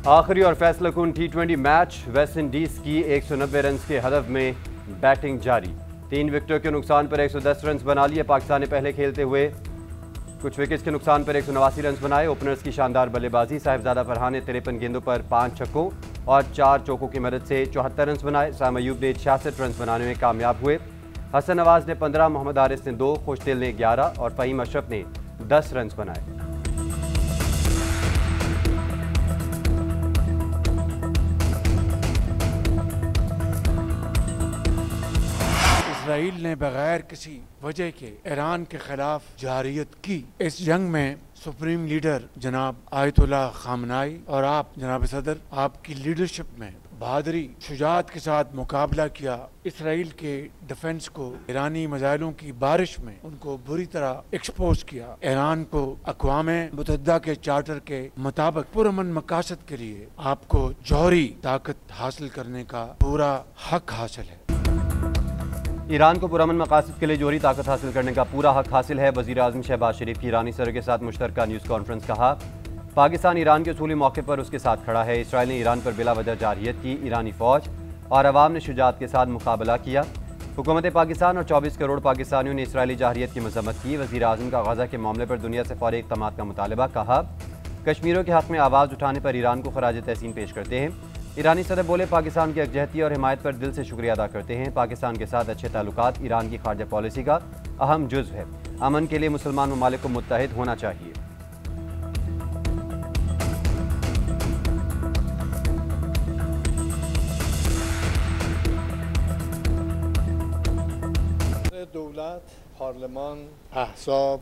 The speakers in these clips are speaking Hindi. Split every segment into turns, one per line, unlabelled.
आखिरी और फैसलाकुन T20 मैच, वेस्ट इंडीज की 190 रन के हदफ में बैटिंग जारी। 3 विकेटों के नुकसान पर 110 रन बना लिए। पाकिस्तान ने पहले खेलते हुए कुछ विकेट्स के नुकसान पर 189 रन बनाए। ओपनर्स की शानदार बल्लेबाजी। साहिबजादा फरहान ने 53 गेंदों पर 5 छक्कों और 4 चौकों की मदद से 74 रन बनाए। साम अयूब ने 66 रन बनाने में कामयाब हुए। हसन नवाज ने 15, मोहम्मद हारिस ने 2, खुशदिल ने 11 और फ़हीम अशरफ ने 10 रन बनाए।
इसराइल ने बगैर किसी वजह के ईरान के खिलाफ जारियत की। इस जंग में सुप्रीम लीडर जनाब आयतुल्लाह खामनाई और आप जनाब सदर, आपकी लीडरशिप में बहादुरी शुजाअत के साथ मुकाबला किया। इसराइल के डिफेंस को ईरानी मिसाइलों की बारिश में उनको बुरी तरह एक्सपोज किया। ईरान को अक़वाम मुत्तहिदा के चार्टर के मुताबिक पुरअमन मकासद के लिए आपको जौहरी ताकत हासिल करने का पूरा हक हासिल है।
ईरान को पुरअमन मकासद के लिए जौहरी ताकत हासिल करने का पूरा हक हासिल है। वज़ीर आज़म शहबाज शरीफ की ईरानी सदर के साथ मुश्तरका न्यूज़ कॉन्फ्रेंस। कहा, पाकिस्तान ईरान के उसूली मौके पर उसके साथ खड़ा है। इसराइल ने ईरान पर बिला वजह जारहियत की। ईरानी फौज और अवाम ने शुजाअत के साथ मुकाबला किया। हुकूमत पाकिस्तान और 24 करोड़ पाकिस्तानियों ने इसराइली जारहियत की मजम्मत की। वज़ीर आज़म का गज़ा के मामले पर दुनिया से फौरी इक़दामात का मुतालबा। कहा, कश्मीरियों के हक़ में आवाज़ उठाने पर ईरान को खराज तहसीन पेश करते हैं। ईरानी सदर बोले, पाकिस्तान की यकजहती और हिमायत पर दिल से शुक्रिया अदा करते हैं। पाकिस्तान के साथ अच्छे ताल्लुकात ईरान की खारजा पॉलिसी का अहम जुज़्व है। अमन के लिए मुसलमान ममालिक को मुत्तहिद होना चाहिए।
दौलत, पार्लमान, अहज़ाब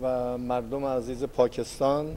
व मर्दम अज़ीज़ पाकिस्तान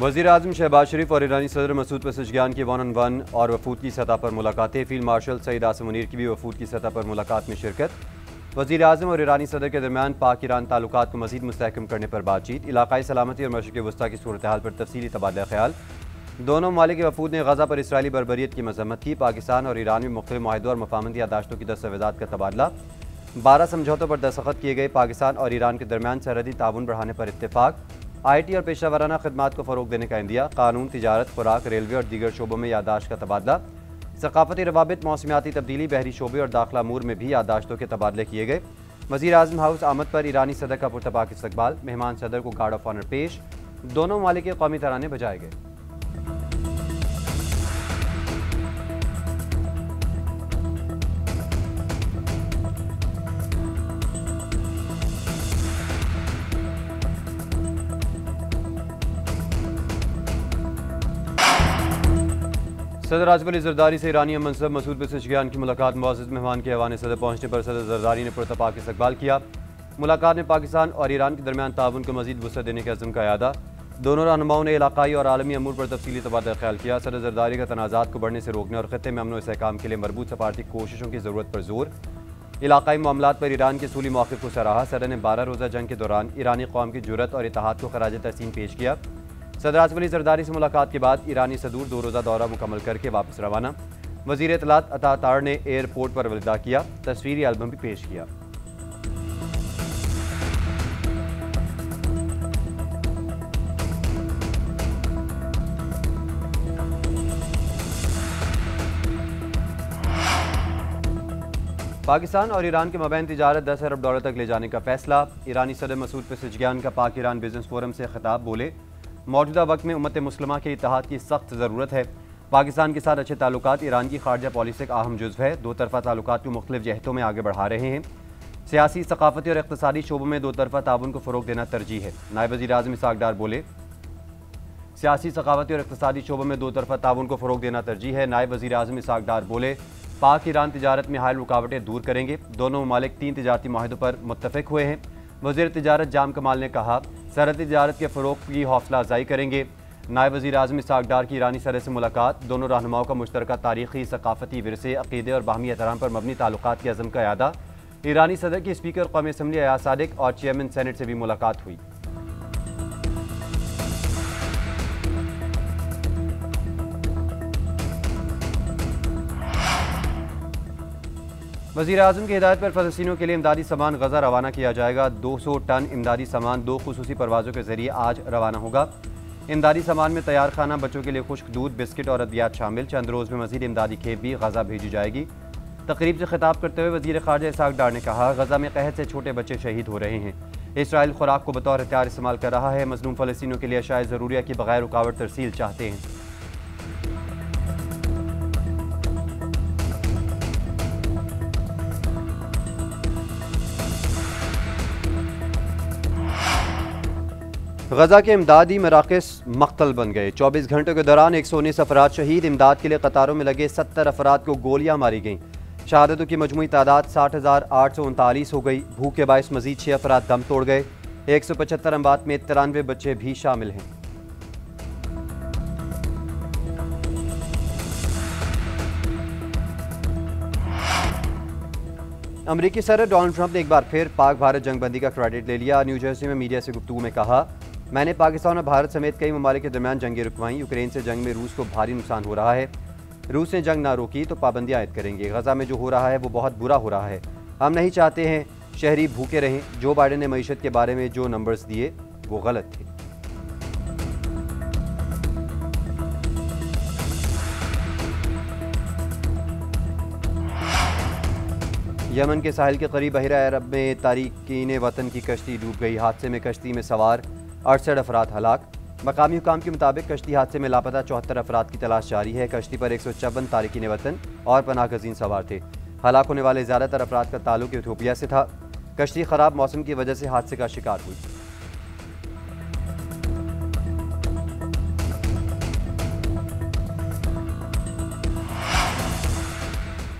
वज़ीर आज़म शहबाज शरीफ और ईरानी सदर मसूद पेज़ेश्कियान की 1-on-1 और वफूद की सतह पर मुलाकातें। फील्ड मार्शल सईद आसिम मुनीर की भी वफूद की सतह पर मुलाकात में शिरकत। वज़ीर आज़म और ईरानी सदर के दरमियान पाक ईरान ताल्लुकात को मज़ीद मुस्तहकम करने पर बातचीत। इलाक़ाई सलामती और मशरिक़ वस्ता की सूरत हाल पर तफसीली तबादला ख्याल। दोनों ममालिक के वफूद ने गज़ा पर इसराइली बर्बरियत की मजम्मत की। पाकिस्तान और ईरान में मुख्तलिफ मुआहदों और मफाहमती यादाश्तों की दस्तावेज़ात का तबादला। 12 समझौतों पर दस्तखत किए गए। पाकिस्तान और ईरान के दरमियान सरहदी ताउन बढ़ाने पर इत्तेफाक। IT और पेशा वाराना खदमात को फ़रोग़ देने का इंदिया। कानून, तिजारत, खुराक, रेलवे और दीगर शोबों में यादाश्त का तबादला। सकाफ़ती रवाबित, मौसमियाती तब्दीली, बहरी शोबे और दाखिला अमूर में भी यादाश्तों के तबादले किए गए। वज़ीर आज़म हाउस आमद पर ईरानी सदर का पुरतपाक इस्तकबाल। मेहमान सदर को गार्ड ऑफ ऑनर पेश। दोनों ममालिक के कौमी तराने बजाए गए। सदर आसिफ अली जरदारी से ईरानी मनसब मसूद पेज़ेश्कियान की मुलाकात। मुअज़्ज़ज़ मेहमान के ऐवान सदर पहुंचने पर सदर जरदारी ने पुरतपाक इस्तकबाल किया। मुलाकात में पाकिस्तान और ईरान के दरमियान ताउन को मज़ीद वुसअत देने के अज़्म का यादा। दोनों रहनुमाओं ने इलाक़ाई और आलमी अमूर पर तफसीली तबादला ख्याल किया। सदर जरदारी का तनाज़ात को बढ़ने से रोकने और ख़ित्ते में अमन व इस्तेहकाम के लिए मरबूत सफारती कोशिशों की ज़रूरत पर जोर। इलाक़ाई मामलात पर ईरान के उसूली मौक़िफ़ को सराहा। सदर ने 12 रोज़ा जंग के दौरान ईरानी कौम की जुर्रत और इत्तेहाद को खराज तहसीन पेश किया। सदर आसिफ अली जरदारी से मुलाकात के बाद ईरानी सदूर 2 रोज़ा दौरा मुकम्मल करके वापस रवाना। वज़ीर इत्तलात अता तार ने एयरपोर्ट पर वलिदा किया। तस्वीरी एल्बम भी पेश किया। पाकिस्तान और ईरान के मबैन तिजारत 10 अरब डॉलर तक ले जाने का फैसला। ईरानी सदर मसूद पेज़ेश्कियान का पाक ईरान बिजनेस फोरम से खिताब। बोले, मौजूदा वक्त में उम्मत मुस्लिमा के इत्तेहाद की सख्त ज़रूरत है। पाकिस्तान के साथ अच्छे ताल्लुकात ईरान की खारजा पॉलिसी का अहम जुज़्व है। 2 तरफ़ा ताल्लुकात को मुख्तलिफ जहतों में आगे बढ़ा रहे हैं। सियासी, सकाफ़ती और इक़्तिसादी शोबों में 2 तरफ़ा ताउन को फ़रोग़ देना तरजीह है। नायब वज़ीर आज़म इसहाक़ डार बोले, सियासी, सकाफ़ती और इक़्तिसादी शोबों में 2 तरफ़ा ताउन को फ़रोग़ देना तरजीह है। नायब वज़ीर आज़म इसहाक़ डार बोले, पाक ईरान तिजारत में हायल रुकावटें दूर करेंगे। दोनों ममालिक 3 तिजारती मुआहदों पर मुत्तफ़िक़ हुए हैं। वज़ीर तिजारत जाम कमाल ने कहा, सरहदी तिजारत के फ़रोग़ की हौसला अफ़ज़ाई करेंगे। नायब वज़ीर आज़म इसहाक़ डार की ईरानी सदर से मुलाकात। दोनों रहनुमाओं का मुश्तरका तारीख़ी सकाफ़ती विरसे, अक़ीदे और बाहमी एहतराम पर मबनी ताल्लुकात के अज़म का इयादा। ईरानी सदर की स्पीकर कौमी असम्बली अयाज सादिक और चेयरमैन सेनेट से भी मुलाकात हुई। वज़ीर आज़म की हिदायत पर फ़लस्तीनियों के लिए इमदादी सामान गज़ा रवाना किया जाएगा। 200 टन इमदादी सामान 2 खुसूसी परवाज़ों के ज़रिए आज रवाना होगा। इमदादी सामान में तैयार खाना, बच्चों के लिए खुश्क दूध, बिस्किट और अद्वियात शामिल। चंद रोज़ में मज़ीद इमदादी खेप भी गज़ा भेजी जाएगी। तकरीब से खिताब करते हुए वज़ीर ख़ारजा इसहाक़ डार ने कहा, गज़ा में कहत से छोटे बच्चे शहीद हो रहे हैं। इसराइल खुराक को बतौर हथियार इस्तेमाल कर रहा है। मज़लूम फ़लस्तीनियों के लिए अशाए ज़रूरिया की बग़ैर रुकावट तरसील चाहते हैं। गज़ा के इमदादी मराकज़ मख्तल बन गए। 24 घंटों के दौरान 119 अफराद शहीद। इमदाद के लिए कतारों में लगे 70 अफराद को गोलियां मारी गईं। शहादतों की मजमूई तादाद 60,839 हो गई। भूख के बायस मजीद 6 अफराद दम तोड़ गए। 175 अमवात में 93 बच्चे भी शामिल हैं। अमरीकी सदर डोनाल्ड ट्रंप ने एक बार फिर पाक भारत जंगबंदी का क्रेडिट ले लिया। न्यू जर्सी में मीडिया से गुफ्तगू में कहा, मैंने पाकिस्तान और भारत समेत कई ममालिक के दरमियान जंगें रुकवाईं। यूक्रेन से जंग में रूस को भारी नुकसान हो रहा है। रूस ने जंग ना रोकी तो पाबंदियां आयद करेंगे। गज़ा में जो हो रहा है वो बहुत बुरा हो रहा है। हम नहीं चाहते हैं शहरी भूखे रहें। जो बाइडेन ने मईशत के बारे में जो नंबर्स दिए वो गलत थे। यमन के साहिल के करीब बहरा अरब में तारिकीन वतन की कश्ती डूब गई। हादसे में कश्ती में सवार 68 अफराद हलाक। मकामी हुकाम के मुताबिक कश्ती हादसे में लापता 74 अफराद की तलाश जारी है। कश्ती पर 154 तारिकीन वतन और पनाह गज़ीन सवार थे। हलाक होने वाले ज़्यादातर अफराद का ताल्लुक इथियोपिया से था। कश्ती ख़राब मौसम की वजह से हादसे का शिकार हुई।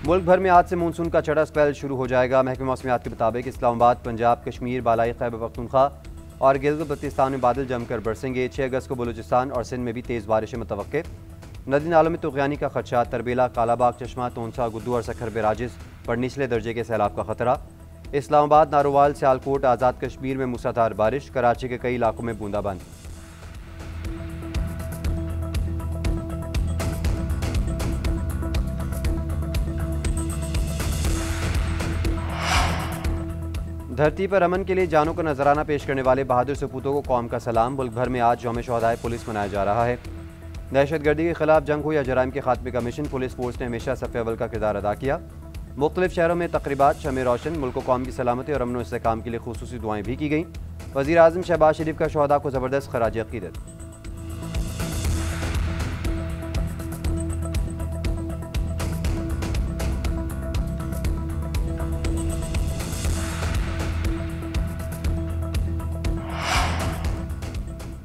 मुल्क भर में आज से मानसून का चढ़ा स्पेल शुरू हो जाएगा। महकमे मौसमियात के मुताबिक इस्लामाबाद, पंजाब, कश्मीर, बालाई खैबर पख्तूनख्वा और गिलगित बल्तिस्तान में बादल जमकर बरसेंगे। 6 अगस्त को बलूचिस्तान और सिंध में भी तेज़ बारिशें मुतवक्के। नदी नालों में तुग़यानी का खदशा। तरबेला, कालाबाग, चश्मा, तोनसा, गुद्दू और सखर बेराजिस पर निचले दर्जे के सैलाब का खतरा। इस्लामाबाद, नारोवाल, सियालकोट, आज़ाद कश्मीर में मूसलाधार बारिश। कराची के कई इलाकों में बूंदाबांदी। धरती पर अमन के लिए जानों का नजराना पेश करने वाले बहादुर सपूतों को कौम का सलाम। मुल्क भर में आज यौम शहदाए पुलिस मनाया जा रहा है। दहशतगर्दी के खिलाफ जंग हो या जराइम के खात्मे का मिशन, पुलिस फोर्स ने हमेशा सफ़े अव्वल का किरदार अदा किया। मुख्तलिफ शहरों में तकरीबात, शमे रोशन, मुल्क कौम की सलामती और अमन व इस्तेहकाम के लिए खुसूसी दुआएं भी की गईं। वज़ीर आज़म शहबाज शरीफ का शहदा को ज़बरदस्त खराज अक़ीदत।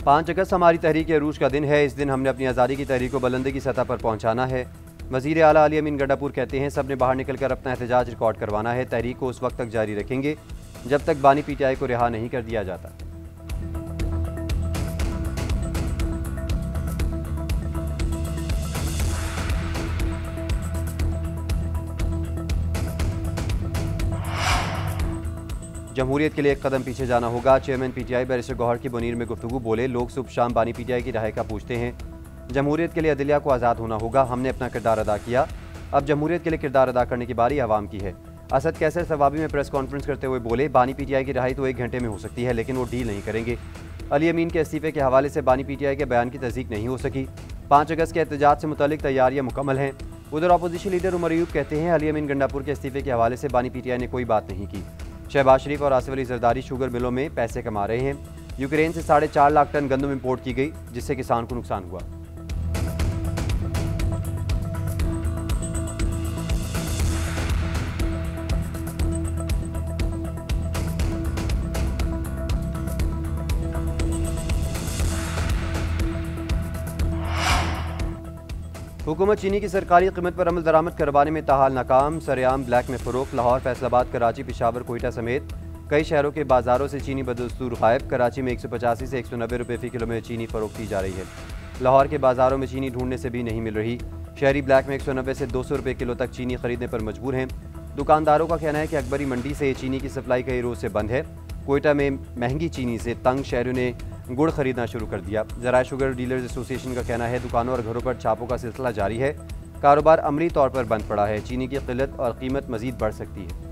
पाँच अगस्त हमारी तहरीक अरूज का दिन है। इस दिन हमने अपनी आज़ादी की तहरीक को बुलंदी की सतह पर पहुँचाना है। वज़ीर आला अली अमीन गंडापुर कहते हैं, सब ने बाहर निकलकर अपना एहतजाज रिकॉर्ड करवाना है। तहरीक को उस वक्त तक जारी रखेंगे जब तक बानी PTI को रिहा नहीं कर दिया जाता। जमहूरियत के लिए एक कदम पीछे जाना होगा। चेयरमैन PTI बैरिस्टर गौहर की बुनीर में गुफ्तगू बोले, लोग सुबह शाम बानी PTI की राय का पूछते हैं। जमहूरियत के लिए अदलिया को आज़ाद होना होगा। हमने अपना किरदार अदा किया, अब जमहूरियत के लिए किरदार अदा करने की बारी आवाम की है। असद कैसर सवाबी में प्रेस कॉन्फ्रेंस करते हुए बोले, बानी PTI की रिहाई तो 1 घंटे में हो सकती है, लेकिन वो डील नहीं करेंगे। अली अमीन के इस्तीफे के हवाले से बानी PTI के बयान की तस्दीक नहीं हो सकी। 5 अगस्त के एहतजाज से मुतालिक तैयारियां मुकम्मल हैं। उधर अपोजिशन लीडर उमर अयूब कहते हैं, अली अमीन गंडापुर के इस्तीफे के हवाले से बानी PTI ने कोई बात नहीं की। शहबाज शरीफ और आसिफ अली जरदारी शुगर मिलों में पैसे कमा रहे हैं। यूक्रेन से 4.5 लाख टन गंदम इंपोर्ट की गई, जिससे किसान को नुकसान हुआ। हुकूमत चीनी की सरकारी कीमत पर अमल दरामद करवाने में ताहाल नाकाम। सरेआम ब्लैक में फ़रोख्त। लाहौर, फैसलाबाद, कराची, पेशावर, कोयटा समेत कई शहरों के बाजारों से चीनी बदस्तूर गायब। कराची में 185 से 190 रुपये फ़ी किलो में चीनी फ़रोख्त की जा रही है। लाहौर के बाज़ारों में चीनी ढूंढने से भी नहीं मिल रही। शहरी ब्लैक में 190 से 200 रुपये किलो तक चीनी खरीदने पर मजबूर हैं। दुकानदारों का कहना है कि अकबरी मंडी से चीनी की सप्लाई कई रोज़ से बंद है। कोयटा में महंगी चीनी से तंग शहरियों ने गुड़ खरीदना शुरू कर दिया। ज़राए शुगर डीलर्स एसोसिएशन का कहना है दुकानों और घरों पर छापों का सिलसिला जारी है। कारोबार अमली तौर पर बंद पड़ा है। चीनी की किल्लत और कीमत मज़ीद बढ़ सकती है।